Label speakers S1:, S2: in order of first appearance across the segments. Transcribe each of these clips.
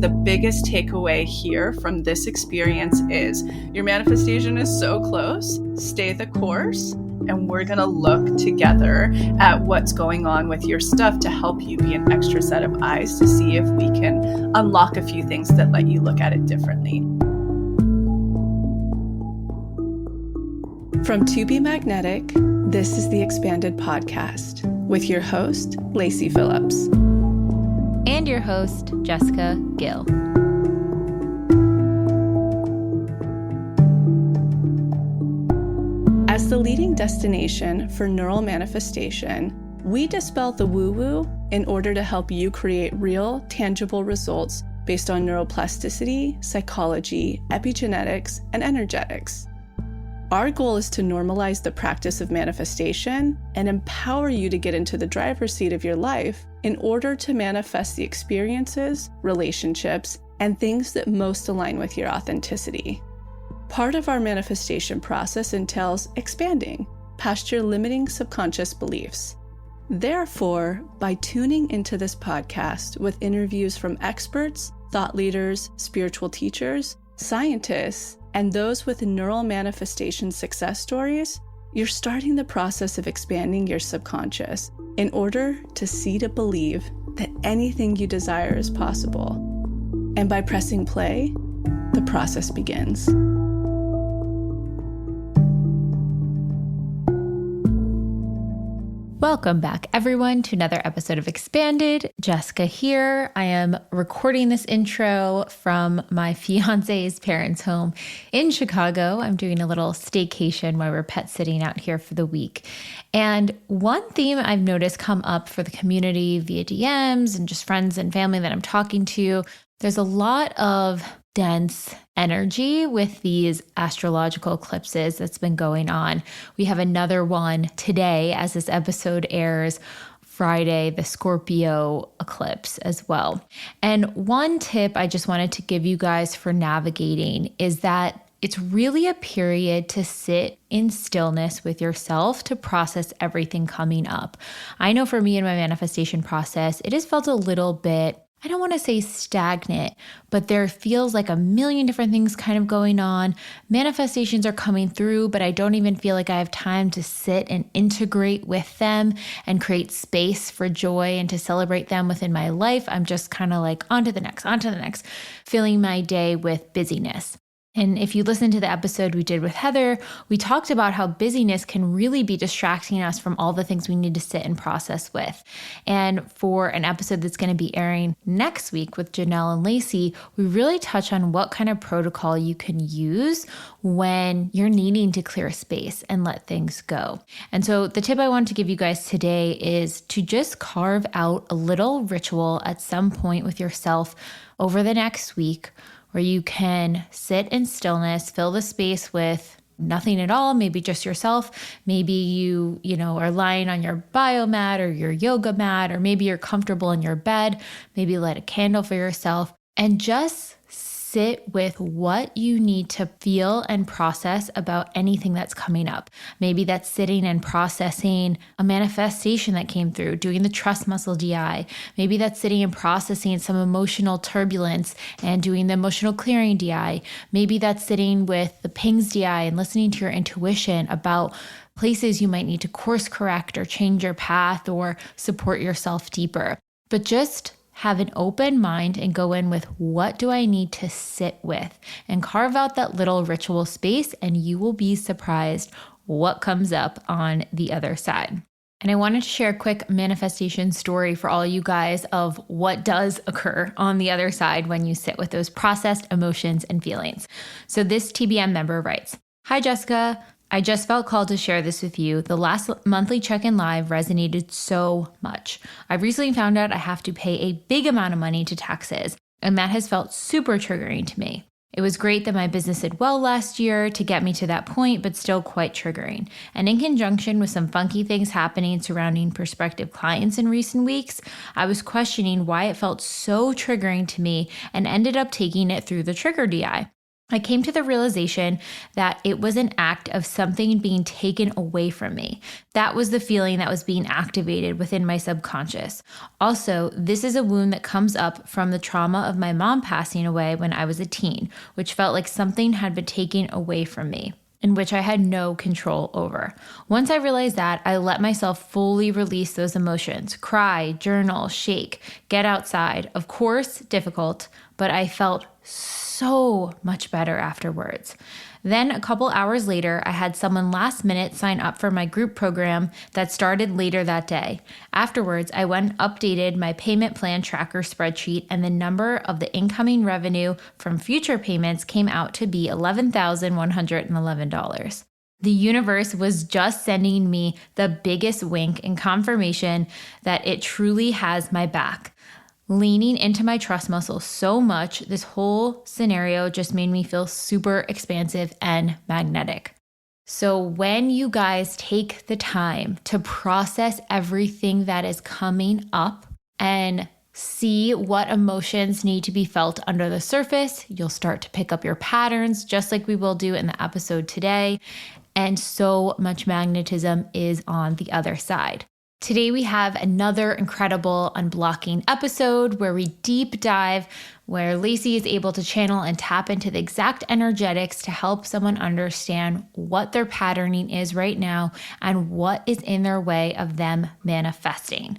S1: The biggest takeaway here from this experience is your manifestation is so close. Stay the course. And we're going to look together at what's going on with your stuff to help you be an extra set of eyes to see if we can unlock a few things that let you look at it differently. From To Be Magnetic, this is the Expanded Podcast with your host, Lacy Phillips.
S2: And your host, Jessica Gill.
S1: As the leading destination for neural manifestation, we dispel the woo-woo in order to help you create real, tangible results based on neuroplasticity, psychology, epigenetics, and energetics. Our goal is to normalize the practice of manifestation and empower you to get into the driver's seat of your life in order to manifest the experiences, relationships, and things that most align with your authenticity. Part of our manifestation process entails expanding past your limiting subconscious beliefs. Therefore, by tuning into this podcast with interviews from experts, thought leaders, spiritual teachers, scientists, and those with neural manifestation success stories, you're starting the process of expanding your subconscious in order to see to believe that anything you desire is possible. And by pressing play, the process begins.
S2: Welcome back, everyone, to another episode of Expanded. Jessica here. I am recording this intro from my fiance's parents' home in Chicago. I'm doing a little staycation while we're pet sitting out here for the week. And one theme I've noticed come up for the community via DMs and just friends and family that I'm talking to, there's a lot of dense energy with these astrological eclipses that's been going on. We have another one today as this episode airs, Friday, the Scorpio eclipse as well. And one tip I just wanted to give you guys for navigating is that it's really a period to sit in stillness with yourself to process everything coming up. I know for me in my manifestation process, it has felt a little bit, I don't want to say stagnant, but there feels like a million different things kind of going on. Manifestations are coming through, but I don't even feel like I have time to sit and integrate with them and create space for joy and to celebrate them within my life. I'm just kind of like on to the next, filling my day with busyness. And if you listen to the episode we did with Heather, we talked about how busyness can really be distracting us from all the things we need to sit and process with. And for an episode that's going to be airing next week with Janelle and Lacy, we really touch on what kind of protocol you can use when you're needing to clear space and let things go. And so the tip I want to give you guys today is to just carve out a little ritual at some point with yourself over the next week where you can sit in stillness, fill the space with nothing at all, maybe just yourself. Maybe you are lying on your biomat or your yoga mat, or maybe you're comfortable in your bed. Maybe light a candle for yourself and just sit with what you need to feel and process about anything that's coming up. Maybe that's sitting and processing a manifestation that came through, doing the trust muscle DI. Maybe that's sitting and processing some emotional turbulence and doing the emotional clearing DI. Maybe that's sitting with the pings DI and listening to your intuition about places you might need to course correct or change your path or support yourself deeper. But just have an open mind and go in with what do I need to sit with and carve out that little ritual space, and you will be surprised what comes up on the other side. And I wanted to share a quick manifestation story for all you guys of what does occur on the other side when you sit with those processed emotions and feelings. So this TBM member writes, "Hi Jessica, I just felt called to share this with you. The last monthly check-in live resonated so much. I recently found out I have to pay a big amount of money to taxes, and that has felt super triggering to me. It was great that my business did well last year to get me to that point, but still quite triggering. And in conjunction with some funky things happening surrounding prospective clients in recent weeks, I was questioning why it felt so triggering to me and ended up taking it through the trigger DI. I came to the realization that it was an act of something being taken away from me. That was the feeling that was being activated within my subconscious. Also, this is a wound that comes up from the trauma of my mom passing away when I was a teen, which felt like something had been taken away from me, in which I had no control over. Once I realized that, I let myself fully release those emotions, cry, journal, shake, get outside. Of course, difficult, but I felt so much better afterwards. Then a couple hours later, I had someone last minute sign up for my group program that started later that day. Afterwards, I went and updated my payment plan tracker spreadsheet, and the number of the incoming revenue from future payments came out to be $11,111. The universe was just sending me the biggest wink and confirmation that it truly has my back. Leaning into my trust muscle so much, this whole scenario just made me feel super expansive and magnetic. So when you guys take the time to process everything that is coming up and see what emotions need to be felt under the surface, you'll start to pick up your patterns, just like we will do in the episode today. And so much magnetism is on the other side. Today we have another incredible unblocking episode where we deep dive, where Lacy is able to channel and tap into the exact energetics to help someone understand what their patterning is right now and what is in their way of them manifesting.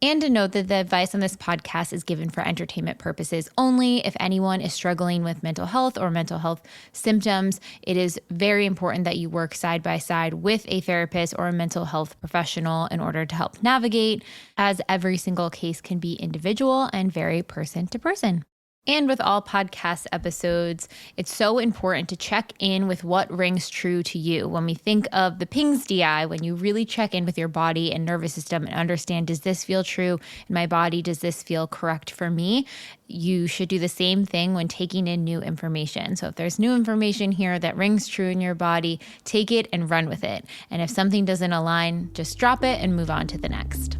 S2: And to note that the advice on this podcast is given for entertainment purposes only. If anyone is struggling with mental health or mental health symptoms, it is very important that you work side by side with a therapist or a mental health professional in order to help navigate, as every single case can be individual and vary person to person. And with all podcast episodes, it's so important to check in with what rings true to you. When we think of the pings DI, when you really check in with your body and nervous system and understand, does this feel true in my body? Does this feel correct for me? You should do the same thing when taking in new information. So if there's new information here that rings true in your body, take it and run with it. And if something doesn't align, just drop it and move on to the next.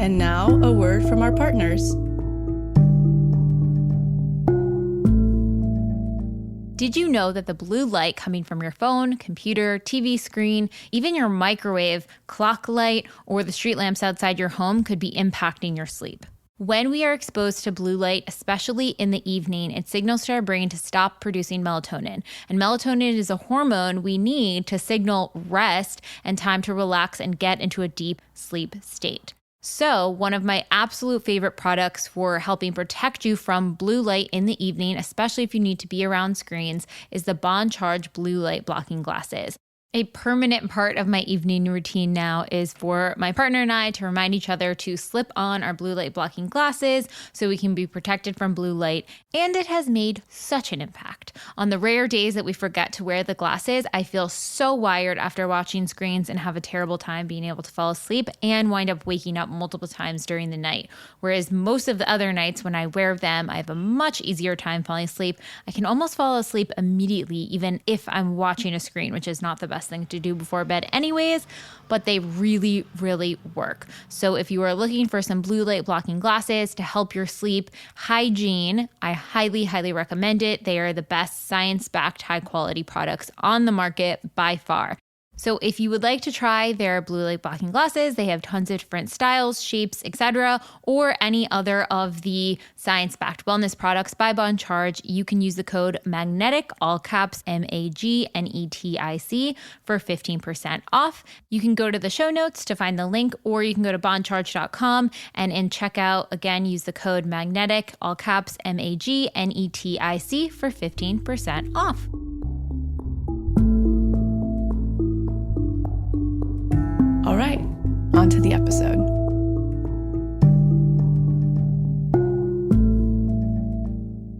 S1: And now, a word from our partners.
S2: Did you know that the blue light coming from your phone, computer, TV screen, even your microwave, clock light, or the street lamps outside your home could be impacting your sleep? When we are exposed to blue light, especially in the evening, it signals to our brain to stop producing melatonin. And melatonin is a hormone we need to signal rest and time to relax and get into a deep sleep state. So one of my absolute favorite products for helping protect you from blue light in the evening, especially if you need to be around screens, is the Bond Charge blue light blocking glasses. A permanent part of my evening routine now is for my partner and I to remind each other to slip on our blue light blocking glasses so we can be protected from blue light. And it has made such an impact. On the rare days that we forget to wear the glasses, I feel so wired after watching screens and have a terrible time being able to fall asleep and wind up waking up multiple times during the night. Whereas most of the other nights when I wear them, I have a much easier time falling asleep. I can almost fall asleep immediately, even if I'm watching a screen, which is not the best thing to do before bed anyways, but they really, really work. So if you are looking for some blue light blocking glasses to help your sleep hygiene, I highly, highly recommend it. They are the best science-backed high quality products on the market by far. So if you would like to try their blue light blocking glasses, they have tons of different styles, shapes, etc., or any other of the science-backed wellness products by Bond Charge, you can use the code MAGNETIC, all caps MAGNETIC, for 15% off. You can go to the show notes to find the link, or you can go to bondcharge.com and in checkout, again, use the code MAGNETIC, all caps MAGNETIC, for 15% off.
S1: All right, on to the episode.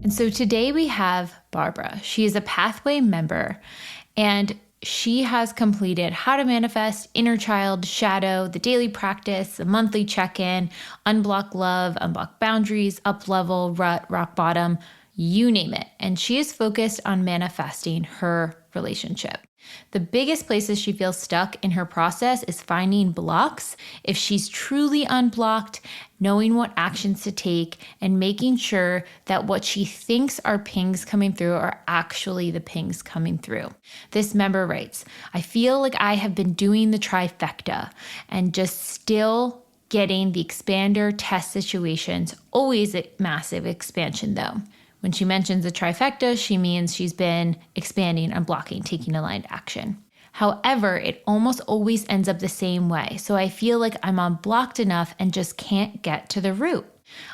S2: And so today we have Barbora. She is a Pathway member, and she has completed How to Manifest, Inner Child, Shadow, the Daily Practice, the Monthly Check-In, Unblock Love, Unblock Boundaries, Up Level, Rut, Rock Bottom, you name it. And she is focused on manifesting her relationship. The biggest places she feels stuck in her process is finding blocks. If she's truly unblocked, knowing what actions to take, and making sure that what she thinks are pings coming through are actually the pings coming through. This member writes, I feel like I have been doing the trifecta and just still getting the expander test situations, always a massive expansion though. When she mentions a trifecta, she means she's been expanding, unblocking, taking aligned action. However, it almost always ends up the same way. So I feel like I'm unblocked enough and just can't get to the root.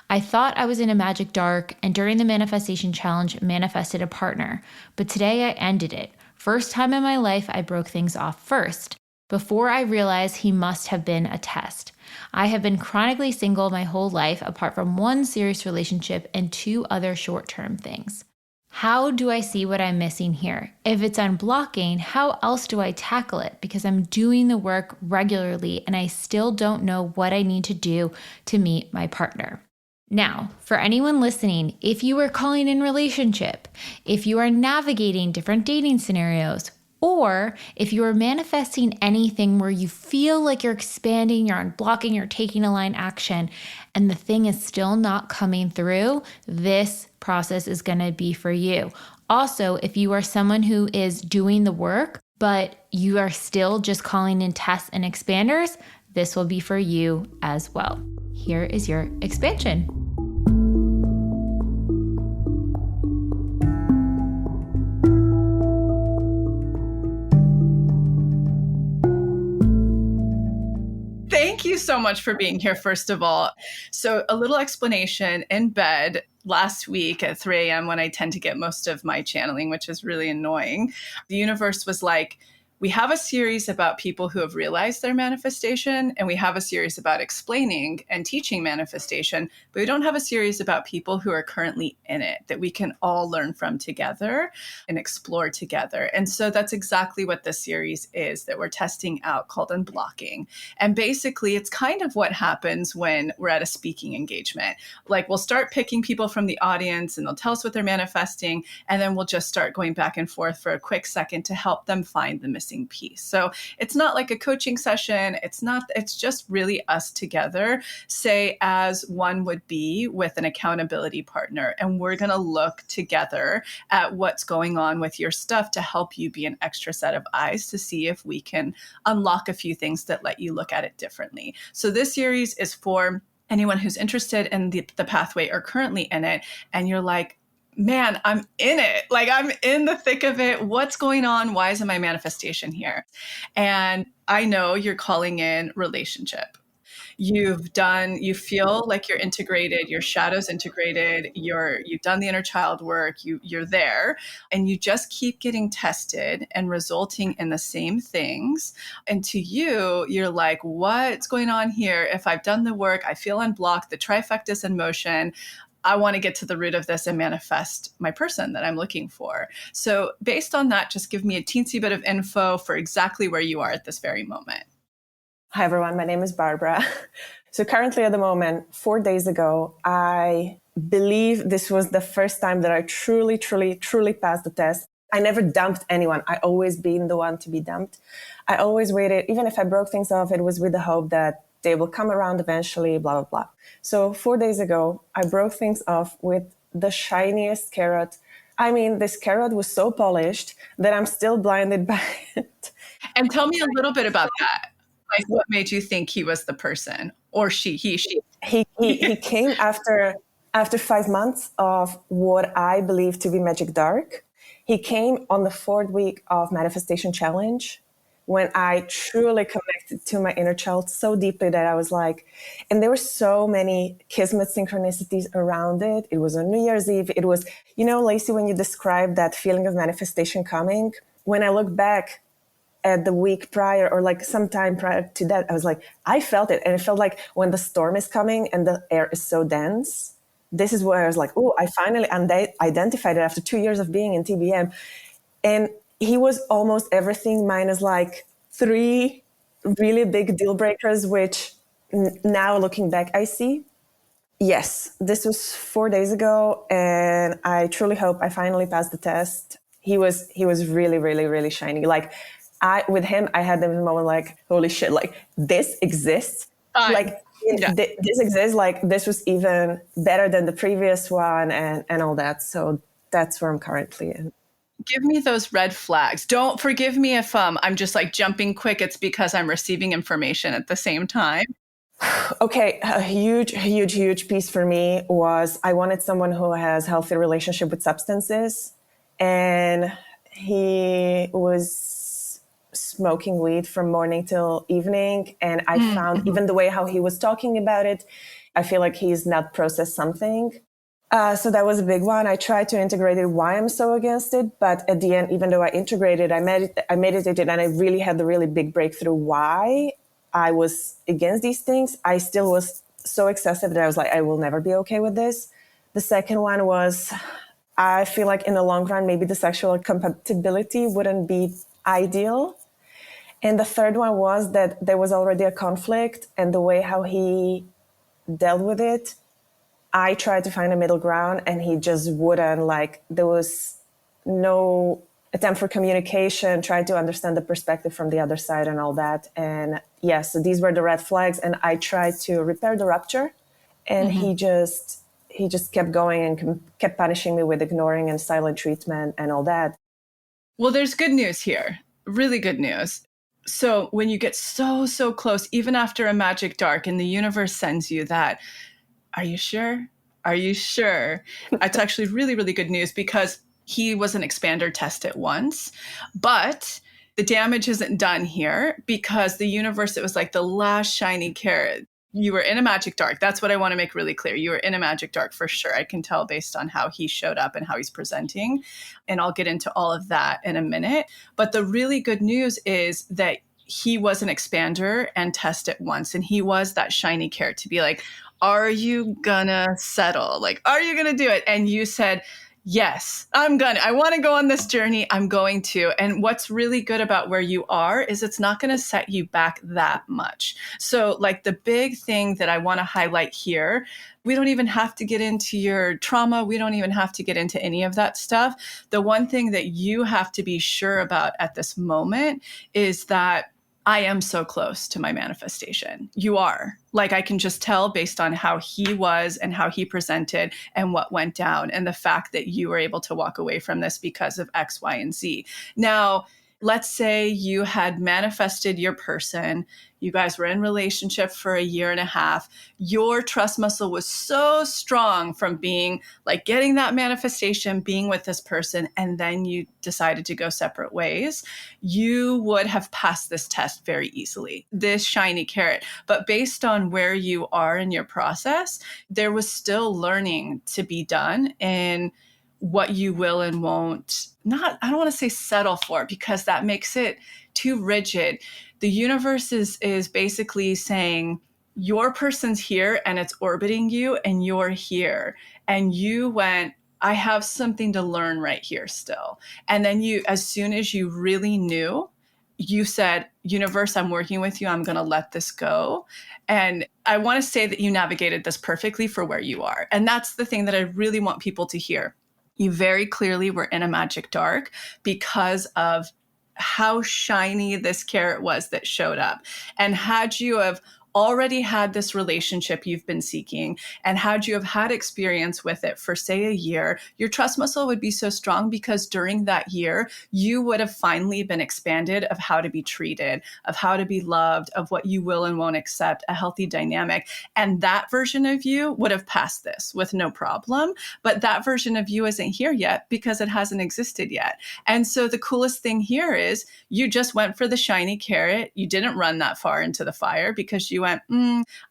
S2: I thought I was in a magic dark and during the manifestation challenge manifested a partner, but today I ended it. First time in my life I broke things off first. Before I realized he must have been a test. I have been chronically single my whole life, apart from one serious relationship and 2 other short-term things. How do I see what I'm missing here? If it's unblocking, how else do I tackle it? Because I'm doing the work regularly and I still don't know what I need to do to meet my partner. Now, for anyone listening, if you are calling in relationship, if you are navigating different dating scenarios, or if you are manifesting anything where you feel like you're expanding, you're unblocking, you're taking aligned action, and the thing is still not coming through, this process is going to be for you. Also, if you are someone who is doing the work, but you are still just calling in tests and expanders, this will be for you as well. Here is your expansion.
S1: Thank you so much for being here, first of all. So a little explanation. In bed last week at 3 a.m. when I tend to get most of my channeling, which is really annoying, the universe was like, we have a series about people who have realized their manifestation, and we have a series about explaining and teaching manifestation, but we don't have a series about people who are currently in it that we can all learn from together and explore together. And so that's exactly what this series is that we're testing out, called Unblocking. And basically, it's kind of what happens when we're at a speaking engagement. Like, we'll start picking people from the audience and they'll tell us what they're manifesting, and then we'll just start going back and forth for a quick second to help them find the missing piece. So it's not like a coaching session. It's just really us together, say, as one would be with an accountability partner. And we're going to look together at what's going on with your stuff to help you be an extra set of eyes to see if we can unlock a few things that let you look at it differently. So this series is for anyone who's interested in the pathway or currently in it, and you're like, man, I'm in it. Like, I'm in the thick of it. What's going on? Why isn't my manifestation here? And I know you're calling in relationship. You feel like you're integrated, your shadow's integrated, you've done the inner child work, you're there, and you just keep getting tested and resulting in the same things. And to you, you're like, what's going on here? If I've done the work, I feel unblocked, the trifecta's in motion. I want to get to the root of this and manifest my person that I'm looking for. So based on that, just give me a teensy bit of info for exactly where you are at this very moment.
S3: Hi, everyone. My name is Barbora. So currently at the moment, 4 days ago, I believe this was the first time that I truly passed the test. I never dumped anyone. I always been the one to be dumped. I always waited. Even if I broke things off, it was with the hope that they will come around eventually, blah, blah, blah. So 4 days ago, I broke things off with the shiniest carrot. I mean, this carrot was so polished that I'm still blinded by it.
S1: And tell me a little bit about that. Like, what made you think he was the person, or she?
S3: He came after 5 months of what I believe to be magic dark. He came on the 4th week of manifestation challenge, when I truly connected to my inner child so deeply that I was like, and there were so many kismet synchronicities around it. It was on New Year's Eve. It was, Lacy, when you described that feeling of manifestation coming, when I look back at the week prior or like sometime prior to that, I was like, I felt it. And it felt like when the storm is coming and the air is so dense, this is where I was like, oh, I finally identified it after 2 years of being in TBM. And he was almost everything minus like 3 really big deal breakers, which now looking back, I see. Yes, this was 4 days ago, and I truly hope I finally passed the test. He was really, really, really shiny. Like with him, I had the moment like, holy shit, like this exists. Like
S1: Yeah.
S3: This exists, like this was even better than the previous one and all that. So that's where I'm currently in.
S1: Give me those red flags. Don't forgive me if I'm just like jumping quick. It's because I'm receiving information at the same time.
S3: Okay, a huge piece for me was I wanted someone who has healthy relationship with substances, and he was smoking weed from morning till evening. And I found even the way how he was talking about it, I feel like he's not processed something. So that was a big one. I tried to integrate it, why I'm so against it. But at the end, even though I integrated, I meditated, and I really had the really big breakthrough why I was against these things. I still was so excessive that I was like, I will never be okay with this. The second one was, I feel like in the long run, maybe the sexual compatibility wouldn't be ideal. And the third one was that there was already a conflict, and the way how he dealt with it, I tried to find a middle ground, and he just wouldn't. Like, there was no attempt for communication, trying to understand the perspective from the other side and all that. And yes, so these were the red flags, and I tried to repair the rupture, and he just kept going and kept punishing me with ignoring and silent treatment and all that.
S1: Well, there's good news here. Really good news. So when you get so close, even after a magic dark, and the universe sends you that, are you sure? Are you sure? It's actually really good news, because he was an expander test at once, but the damage isn't done here, because the universe, it was like the last shiny carrot. You were in a magic dark. That's what I want to make really clear. You were in a magic dark for sure. I can tell based on how he showed up and how he's presenting. And I'll get into all of that in a minute. But the really good news is that he was an expander and test at once. And he was that shiny carrot to be like, are you gonna settle? Like, are you gonna do it? And you said, yes, I want to go on this journey. I'm going to. And what's really good about where you are is it's not going to set you back that much. So like the big thing that I want to highlight here, we don't even have to get into your trauma. We don't even have to get into any of that stuff. The one thing that you have to be sure about at this moment is that I am so close to my manifestation. You are. Like, I can just tell based on how he was and how he presented and what went down, and the fact that you were able to walk away from this because of X, Y, and Z. Now, let's say you had manifested your person. You guys were in relationship for 1.5 years. Your trust muscle was so strong from being like getting that manifestation, being with this person, and then you decided to go separate ways. You would have passed this test very easily, this shiny carrot. But based on where you are in your process, there was still learning to be done, and what you will and won't, I don't want to say settle for, because that makes it too rigid. The universe is basically saying, your person's here and it's orbiting you, and you're here. And you went, I have something to learn right here still. And then you, as soon as you really knew, you said, universe, I'm working with you. I'm going to let this go. And I want to say that you navigated this perfectly for where you are. And that's the thing that I really want people to hear. You very clearly were in a magic dark because of how shiny this carrot was that showed up. And had you have already had this relationship you've been seeking, and had you have had experience with it for, say, 1 year, your trust muscle would be so strong because during that year, you would have finally been expanded of how to be treated, of how to be loved, of what you will and won't accept, a healthy dynamic. And that version of you would have passed this with no problem. But that version of you isn't here yet because it hasn't existed yet. And so the coolest thing here is you just went for the shiny carrot. You didn't run that far into the fire because you went,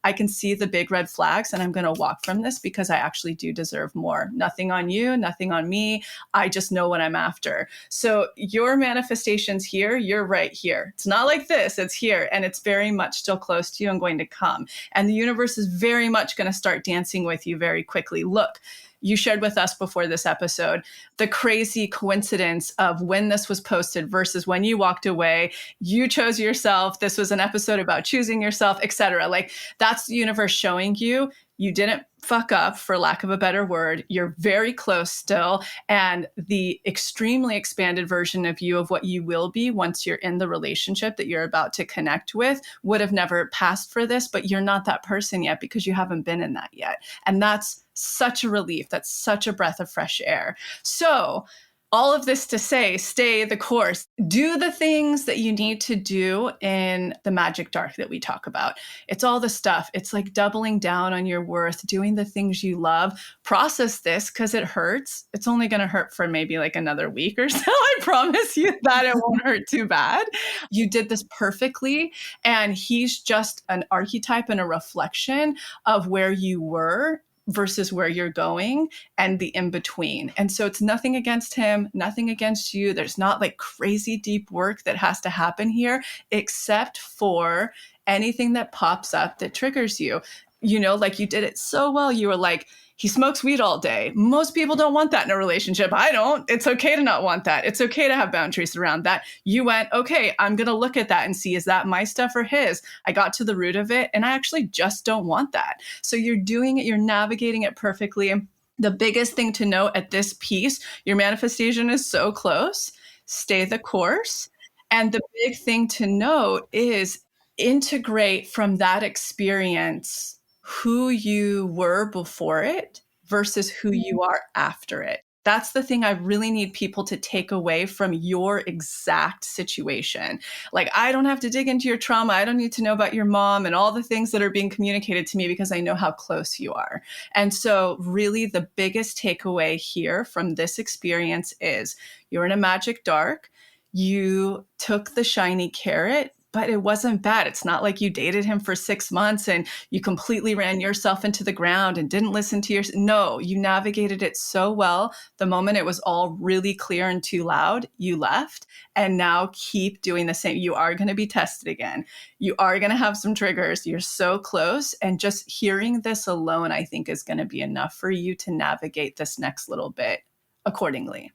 S1: I can see the big red flags, and I'm going to walk from this because I actually do deserve more. Nothing on you, nothing on me. I just know what I'm after. So your manifestation's here. You're right here. It's not like this. It's here, and it's very much still close to you and going to come. And the universe is very much going to start dancing with you very quickly. Look, you shared with us before this episode the crazy coincidence of when this was posted versus when you walked away. You chose yourself. This was an episode about choosing yourself, etc. Like, that's the universe showing you You didn't fuck up, for lack of a better word. You're very close still. And the extremely expanded version of you, of what you will be once you're in the relationship that you're about to connect with, would have never passed for this, but you're not that person yet because you haven't been in that yet. And that's such a relief. That's such a breath of fresh air. So all of this to say, stay the course. Do the things that you need to do in the magic dark that we talk about. It's all the stuff. It's like doubling down on your worth, doing the things you love. Process this because it hurts. It's only going to hurt for maybe like another week or so. I promise you that it won't hurt too bad. You did this perfectly. And he's just an archetype and a reflection of where you were versus where you're going and the in between. And so it's nothing against him, nothing against you. There's not like crazy deep work that has to happen here, except for anything that pops up that triggers you. You know, like you did it so well. You were like, he smokes weed all day. Most people don't want that in a relationship. I don't. It's okay to not want that. It's okay to have boundaries around that. You went, okay, I'm going to look at that and see, is that my stuff or his? I got to the root of it, and I actually just don't want that. So you're doing it, you're navigating it perfectly. The biggest thing to note at this piece, your manifestation is so close. Stay the course. And the big thing to note is integrate from that experience who you were before it versus who you are after it. That's the thing I really need people to take away from your exact situation. Like, I don't have to dig into your trauma. I don't need to know about your mom and all the things that are being communicated to me because I know how close you are. And so really the biggest takeaway here from this experience is you're in a magic dark. You took the shiny carrot, but it wasn't bad. It's not like you dated him for 6 months and you completely ran yourself into the ground and didn't listen to your... No, you navigated it so well. The moment it was all really clear and too loud, you left. And now keep doing the same. You are going to be tested again. You are going to have some triggers. You're so close. And just hearing this alone, I think, is going to be enough for you to navigate this next little bit accordingly.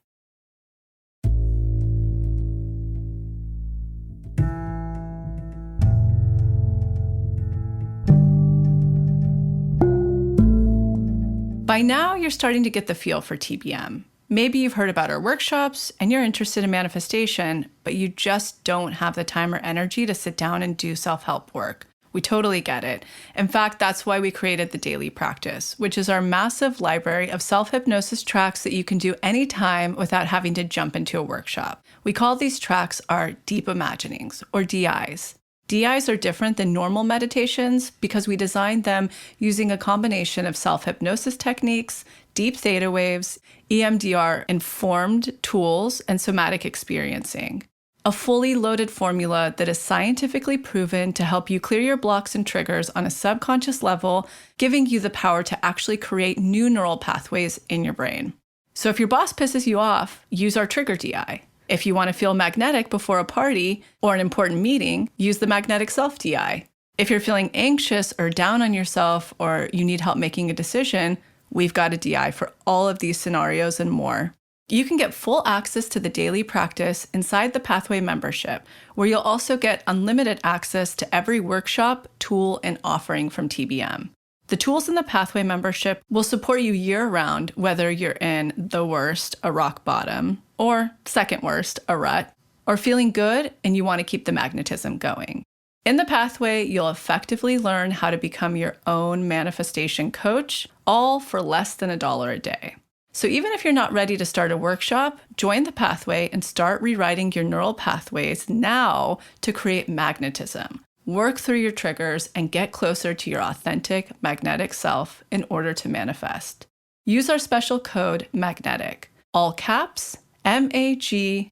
S1: By now, you're starting to get the feel for TBM. Maybe you've heard about our workshops and you're interested in manifestation, but you just don't have the time or energy to sit down and do self-help work. We totally get it. In fact, that's why we created the Daily Practice, which is our massive library of self-hypnosis tracks that you can do anytime without having to jump into a workshop. We call these tracks our Deep Imaginings, or DIs. DIs are different than normal meditations because we designed them using a combination of self-hypnosis techniques, deep theta waves, EMDR-informed tools, and somatic experiencing. A fully loaded formula that is scientifically proven to help you clear your blocks and triggers on a subconscious level, giving you the power to actually create new neural pathways in your brain. So if your boss pisses you off, use our Trigger DI. If you want to feel magnetic before a party or an important meeting, use the Magnetic Self DI. If you're feeling anxious or down on yourself or you need help making a decision, we've got a DI for all of these scenarios and more. You can get full access to the Daily Practice inside the Pathway membership, where you'll also get unlimited access to every workshop, tool, and offering from TBM. The tools in the Pathway membership will support you year-round, whether you're in the worst, a rock bottom, or second worst, a rut, or feeling good and you want to keep the magnetism going. In the Pathway, you'll effectively learn how to become your own manifestation coach, all for less than $1 a day. So even if you're not ready to start a workshop, join the Pathway and start rewriting your neural pathways now to create magnetism. Work through your triggers and get closer to your authentic magnetic self in order to manifest. Use our special code MAGNETIC, all caps, MAGNETIC,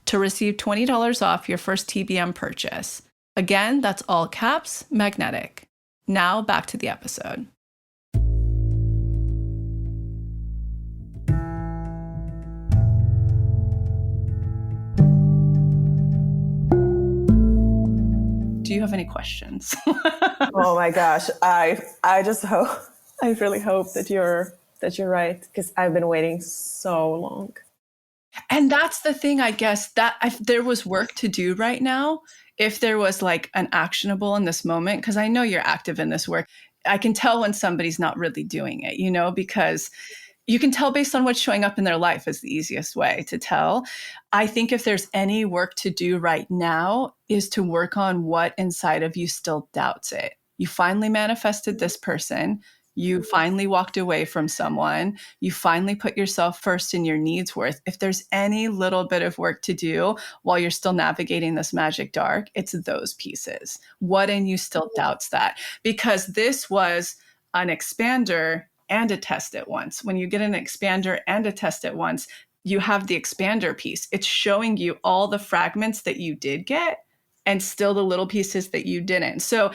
S1: to receive $20 off your first TBM purchase. Again, that's all caps, MAGNETIC. Now back to the episode. Do you have any questions?
S3: Oh my gosh. I really hope that you're right, because I've been waiting so long.
S1: And that's the thing, I guess, that if there was work to do right now, if there was like an actionable in this moment, because I know you're active in this work, I can tell when somebody's not really doing it, because you can tell based on what's showing up in their life is the easiest way to tell. I think if there's any work to do right now is to work on what inside of you still doubts it. You finally manifested this person. You finally walked away from someone. You finally put yourself first in your needs worth. If there's any little bit of work to do while you're still navigating this magic dark, it's those pieces. What in you still doubts that? Because this was an expander and a test at once. When you get an expander and a test at once, you have the expander piece. It's showing you all the fragments that you did get and still the little pieces that you didn't. So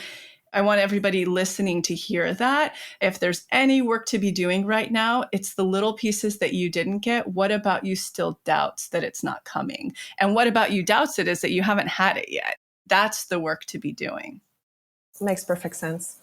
S1: I want everybody listening to hear that. If there's any work to be doing right now, it's the little pieces that you didn't get. What about you still doubts that it's not coming? And what about you doubts it is that you haven't had it yet? That's the work to be doing.
S3: Makes perfect sense.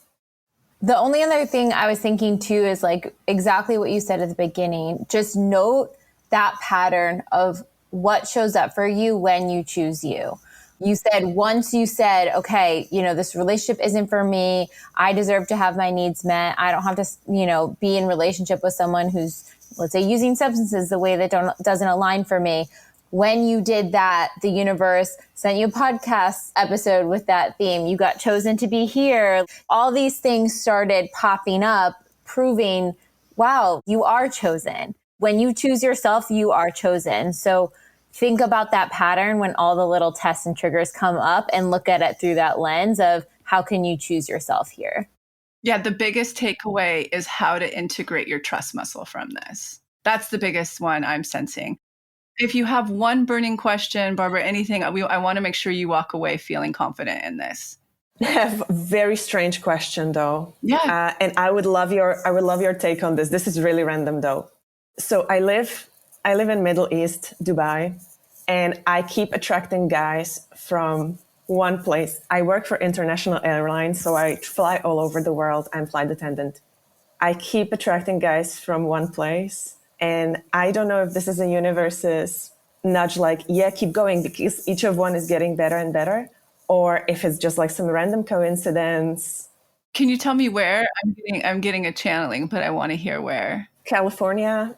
S4: The only other thing I was thinking too is like exactly what you said at the beginning. Just note that pattern of what shows up for you when you choose you. You said once you said, okay, this relationship isn't for me. I deserve to have my needs met. I don't have to, be in relationship with someone who's, let's say, using substances the way that doesn't align for me. When you did that, the universe sent you a podcast episode with that theme. You got chosen to be here. All these things started popping up, proving, wow, you are chosen. When you choose yourself, you are chosen. So think about that pattern when all the little tests and triggers come up and look at it through that lens of how can you choose yourself here?
S1: Yeah, the biggest takeaway is how to integrate your trust muscle from this. That's the biggest one I'm sensing. If you have one burning question, Barbara, anything, I want to make sure you walk away feeling confident in this.
S3: I have a very strange question, though.
S1: Yeah.
S3: And I would love your take on this. This is really random, though. So I live in Middle East, Dubai, and I keep attracting guys from one place. I work for international airlines, so I fly all over the world. I'm flight attendant. I keep attracting guys from one place. And I don't know if this is a universe's nudge, like, yeah, keep going because each of one is getting better and better, or if it's just like some random coincidence.
S1: Can you tell me where? I'm getting a channeling, but I want to hear where.
S3: California.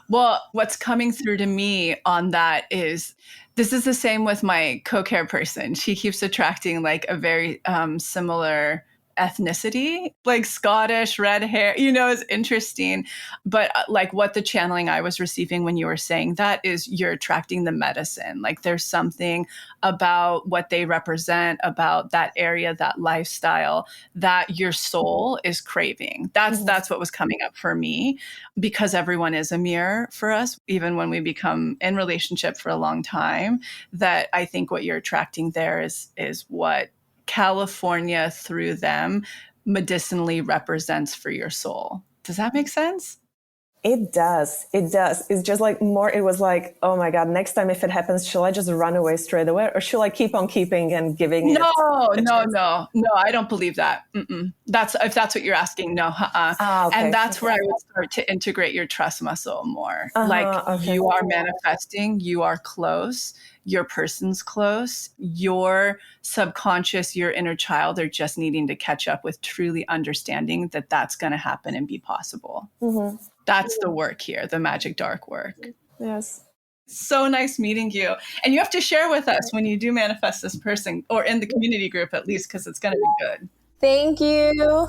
S1: Well, what's coming through to me on that is this is the same with my co-care person. She keeps attracting like a very similar ethnicity, like Scottish, red hair, is interesting. But like what the channeling I was receiving when you were saying that is you're attracting the medicine. Like there's something about what they represent, about that area, that lifestyle that your soul is craving. That's what was coming up for me, because everyone is a mirror for us, even when we become in relationship for a long time. That I think what you're attracting there is what California through them medicinally represents for your soul. Does that make sense?
S3: It does. It's just like more, it was like, oh my God, next time if it happens, shall I just run away straight away? Or shall I keep on keeping and giving it?
S1: No, I don't believe that. If that's what you're asking, no.
S3: Okay.
S1: And that's where I would start to integrate your trust muscle more. You are manifesting, you are close. Your person's close, your subconscious, your inner child are just needing to catch up with truly understanding that that's going to happen and be possible. Mm-hmm. That's the work here, the magic dark work.
S3: Yes.
S1: So nice meeting you. And you have to share with us when you do manifest this person, or in the community group at least, because it's going to be good.
S4: Thank you.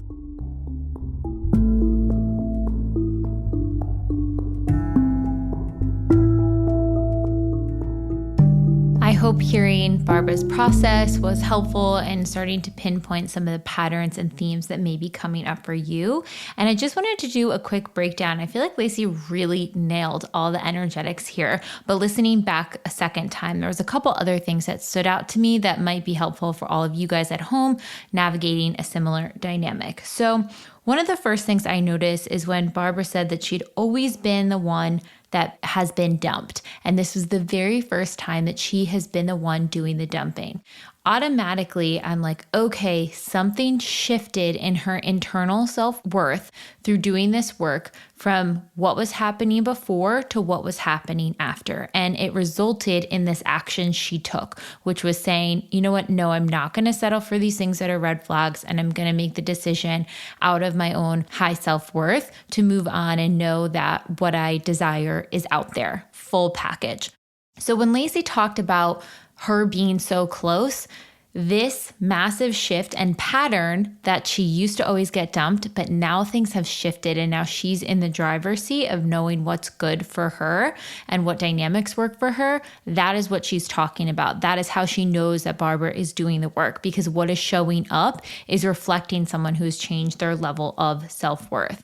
S2: I hope hearing Barbara's process was helpful and starting to pinpoint some of the patterns and themes that may be coming up for you. And I just wanted to do a quick breakdown. I feel like Lacy really nailed all the energetics here, but listening back a second time, there was a couple other things that stood out to me that might be helpful for all of you guys at home navigating a similar dynamic. So one of the first things I noticed is when Barbara said that she'd always been the one that has been dumped. And this was the very first time that she has been the one doing the dumping. automatically I'm like, okay, something shifted in her internal self-worth through doing this work from what was happening before to what was happening after. And it resulted in this action she took, which was saying, you know what? No, I'm not going to settle for these things that are red flags. And I'm going to make the decision out of my own high self-worth to move on and know that what I desire is out there, full package. So when Lacy talked about her being so close, this massive shift and pattern that she used to always get dumped, but now things have shifted and now she's in the driver's seat of knowing what's good for her and what dynamics work for her. That is what she's talking about. That is how she knows that Barbara is doing the work, because what is showing up is reflecting someone who's changed their level of self-worth.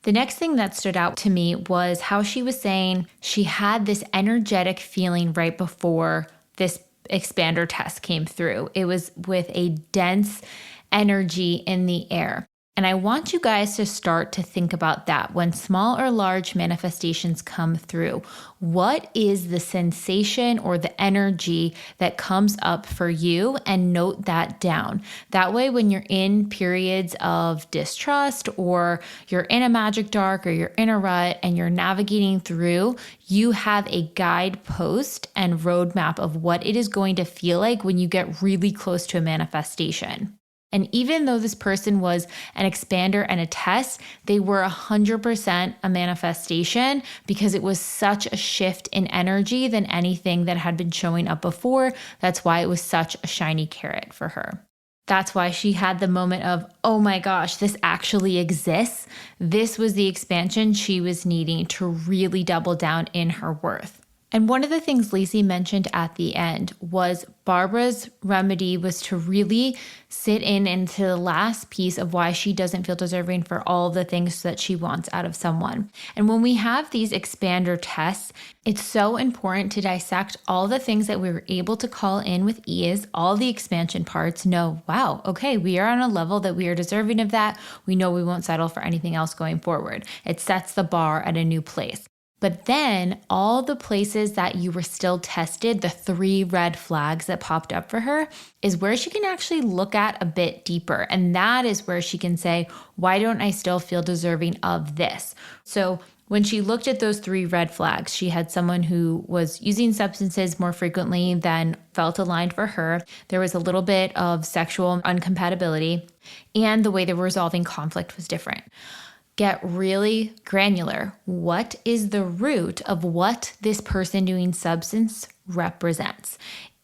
S2: The next thing that stood out to me was how she was saying she had this energetic feeling right before this expander test came through. It was with a dense energy in the air. And I want you guys to start to think about that when small or large manifestations come through. What is the sensation or the energy that comes up for you? And note that down. That way, when you're in periods of distrust or you're in a magic dark or you're in a rut and you're navigating through, you have a guidepost and roadmap of what it is going to feel like when you get really close to a manifestation. And even though this person was an expander and a test, they were 100% a manifestation because it was such a shift in energy than anything that had been showing up before. That's why it was such a shiny carrot for her. That's why she had the moment of, oh my gosh, this actually exists. This was the expansion she was needing to really double down in her worth. And one of the things Lacy mentioned at the end was Barbara's remedy was to really sit into the last piece of why she doesn't feel deserving for all the things that she wants out of someone. And when we have these expander tests, it's so important to dissect all the things that we were able to call in with ease, all the expansion parts, know, wow, okay, we are on a level that we are deserving of that. We know we won't settle for anything else going forward. It sets the bar at a new place. But then all the places that you were still tested, the 3 red flags that popped up for her, is where she can actually look at a bit deeper. And that is where she can say, why don't I still feel deserving of this? So when she looked at those 3 red flags, she had someone who was using substances more frequently than felt aligned for her. There was a little bit of sexual incompatibility, and the way they were resolving conflict was different. Get really granular. What is the root of what this person doing substance represents?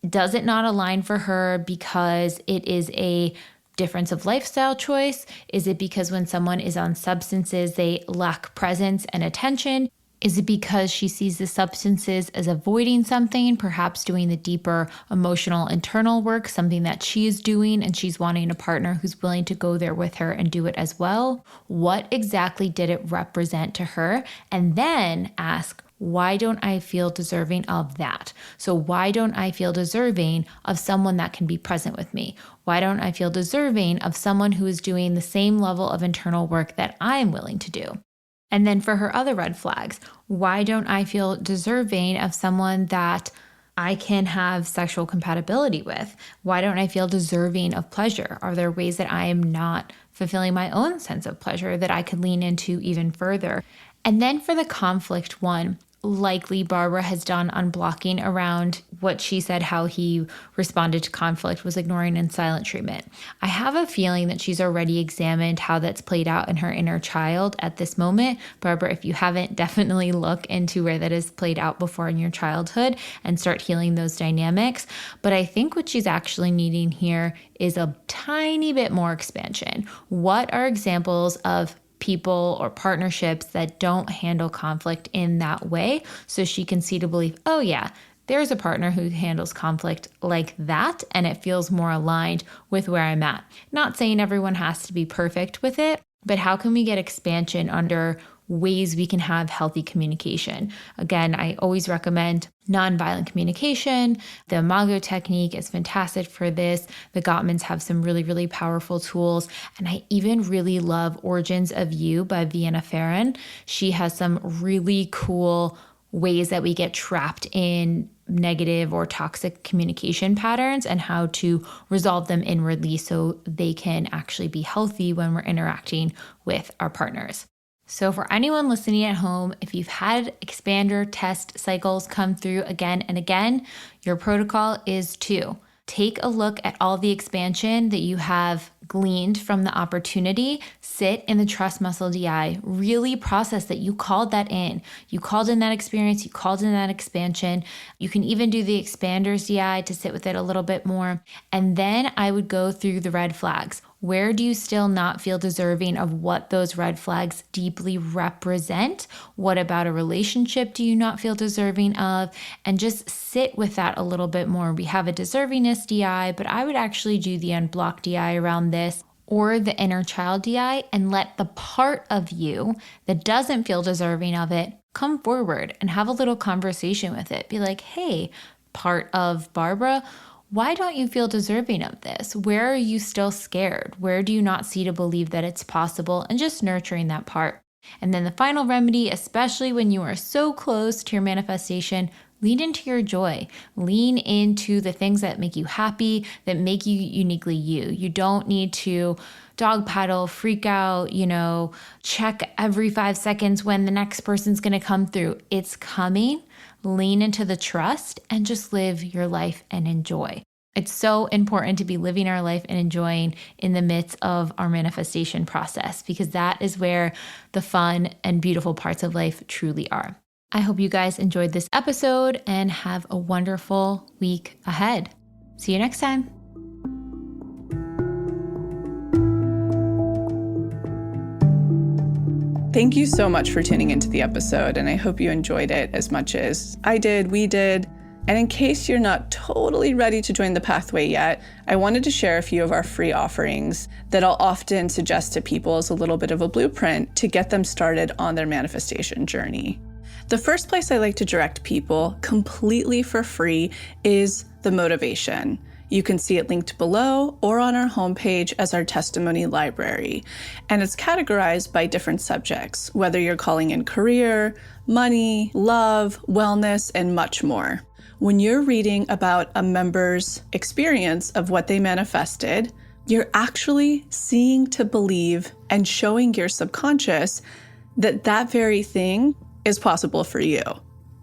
S2: Does it not align for her because it is a difference of lifestyle choice? Is it because when someone is on substances, they lack presence and attention? Is it because she sees the substances as avoiding something, perhaps doing the deeper emotional internal work, something that she is doing and she's wanting a partner who's willing to go there with her and do it as well? What exactly did it represent to her? And then ask, why don't I feel deserving of that? So why don't I feel deserving of someone that can be present with me? Why don't I feel deserving of someone who is doing the same level of internal work that I am willing to do? And then for her other red flags, why don't I feel deserving of someone that I can have sexual compatibility with? Why don't I feel deserving of pleasure? Are there ways that I am not fulfilling my own sense of pleasure that I could lean into even further? And then for the conflict one, likely Barbara has done unblocking around what she said, how he responded to conflict was ignoring and silent treatment. I have a feeling that she's already examined how that's played out in her inner child at this moment. Barbara, if you haven't, definitely look into where that has played out before in your childhood and start healing those dynamics. But I think what she's actually needing here is a tiny bit more expansion. What are examples of people or partnerships that don't handle conflict in that way, so she can see to believe, oh yeah, there's a partner who handles conflict like that, and it feels more aligned with where I'm at. Not saying everyone has to be perfect with it, but how can we get expansion under ways we can have healthy communication? Again, I always recommend nonviolent communication. The Imago technique is fantastic for this. The Gottmans have some really, really powerful tools. And I even really love Origins of You by Vienna Farron. She has some really cool ways that we get trapped in negative or toxic communication patterns and how to resolve them inwardly so they can actually be healthy when we're interacting with our partners. So for anyone listening at home, if you've had expander test cycles come through again and again, your protocol is to take a look at all the expansion that you have gleaned from the opportunity, sit in the trust muscle DI, really process that you called that in. You called in that experience, you called in that expansion. You can even do the expanders DI to sit with it a little bit more. And then I would go through the red flags. Where do you still not feel deserving of what those red flags deeply represent? What about a relationship do you not feel deserving of? And just sit with that a little bit more. We have a deservingness DI, but I would actually do the unblock DI around this, or the inner child DI, and let the part of you that doesn't feel deserving of it come forward and have a little conversation with it. Be like, hey, part of Barbara, why don't you feel deserving of this? Where are you still scared? Where do you not see to believe that it's possible? And just nurturing that part. And then the final remedy, especially when you are so close to your manifestation, lean into your joy. Lean into the things that make you happy, that make you uniquely you. You don't need to dog paddle, freak out, check every 5 seconds when the next person's going to come through. It's coming. Lean into the trust and just live your life and enjoy. It's so important to be living our life and enjoying in the midst of our manifestation process, because that is where the fun and beautiful parts of life truly are. I hope you guys enjoyed this episode and have a wonderful week ahead. See you next time.
S1: Thank you so much for tuning into the episode, and I hope you enjoyed it as much as I did, we did. And in case you're not totally ready to join the pathway yet, I wanted to share a few of our free offerings that I'll often suggest to people as a little bit of a blueprint to get them started on their manifestation journey. The first place I like to direct people completely for free is the motivation. You can see it linked below or on our homepage as our testimony library. And it's categorized by different subjects, whether you're calling in career, money, love, wellness, and much more. When you're reading about a member's experience of what they manifested, you're actually seeing to believe and showing your subconscious that that very thing is possible for you.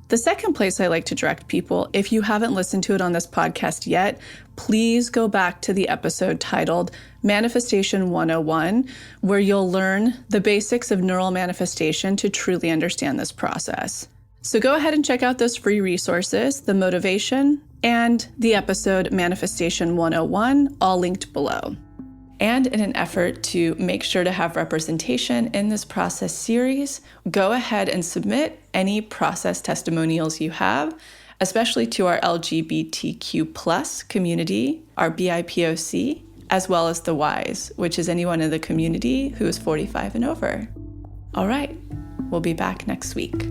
S1: The second place I like to direct people, if you haven't listened to it on this podcast yet, please go back to the episode titled Manifestation 101, where you'll learn the basics of neural manifestation to truly understand this process. So go ahead and check out those free resources, the motivation and the episode Manifestation 101, all linked below. And in an effort to make sure to have representation in this process series, go ahead and submit any process testimonials you have, especially to our LGBTQ+ community, our BIPOC, as well as the Ys, which is anyone in the community who is 45 and over. All right, we'll be back next week.